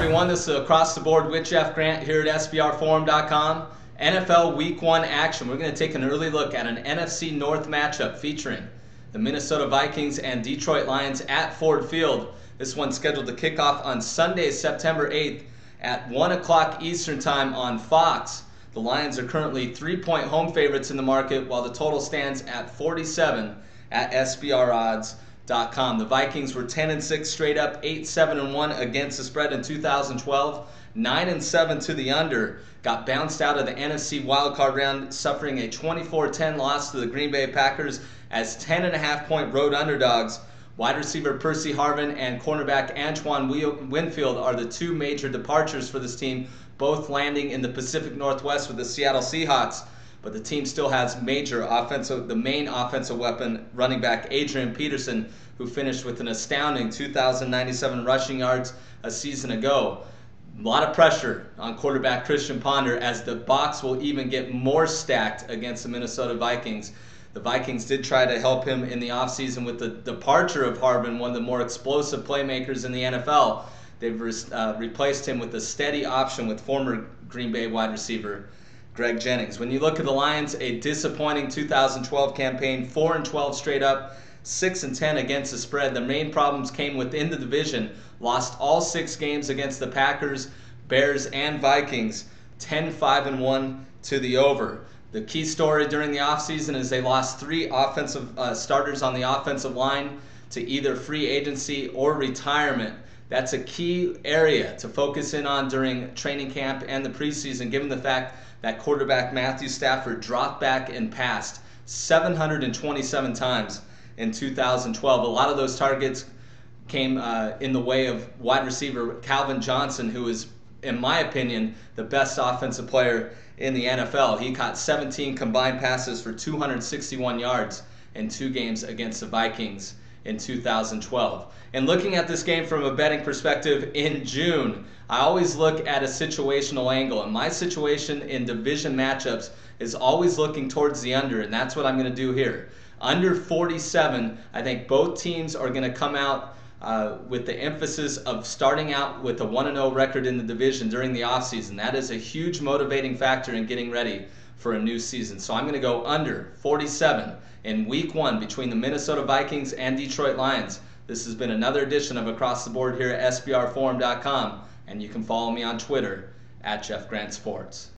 everyone, this is Across the Board with Jeff Grant here at SBRforum.com. NFL Week 1 action. We're going to take an early look at an NFC North matchup featuring the Minnesota Vikings and Detroit Lions at Ford Field. This one's scheduled to kick off on Sunday, September 8th at 1 o'clock Eastern Time on Fox. The Lions are currently 3-point home favorites in the market, while the total stands at 47 at SBRodds.com. The Vikings were 10-6 straight up, 8-7-1 against the spread in 2012, 9-7 to the under. Got bounced out of the NFC wildcard round, suffering a 24-10 loss to the Green Bay Packers as 10.5-point road underdogs. Wide receiver Percy Harvin and cornerback Antoine Winfield are the two major departures for this team, both landing in the Pacific Northwest with the Seattle Seahawks. But the team still has the main offensive weapon, running back Adrian Peterson, who finished with an astounding 2,097 rushing yards a season ago. A lot of pressure on quarterback Christian Ponder, as the box will even get more stacked against the Minnesota Vikings. The Vikings did try to help him in the offseason with the departure of Harvin, one of the more explosive playmakers in the NFL. They've replaced him with a steady option with former Green Bay wide receiver Greg Jennings. When you look at the Lions, a disappointing 2012 campaign, 4-12 straight up, 6-10 against the spread. The main problems came within the division. Lost all 6 games against the Packers, Bears, and Vikings, 10-5-1 to the over. The key story during the offseason is they lost 3 offensive starters on the offensive line to either free agency or retirement. That's a key area to focus in on during training camp and the preseason, given the fact that quarterback Matthew Stafford dropped back and passed 727 times in 2012. A lot of those targets came in the way of wide receiver Calvin Johnson, who is, in my opinion, the best offensive player in the NFL. He caught 17 combined passes for 261 yards in 2 games against the Vikings in 2012. And looking at this game from a betting perspective in June, I always look at a situational angle, and my situation in division matchups is always looking towards the under, and that's what I'm going to do here. Under 47, I think both teams are going to come out with the emphasis of starting out with a 1-0 record in the division during the offseason. That is a huge motivating factor in getting ready for a new season. So I'm going to go under 47 in Week 1 between the Minnesota Vikings and Detroit Lions. This has been another edition of Across the Board here at SBRforum.com, and you can follow me on Twitter at Jeff Grant Sports.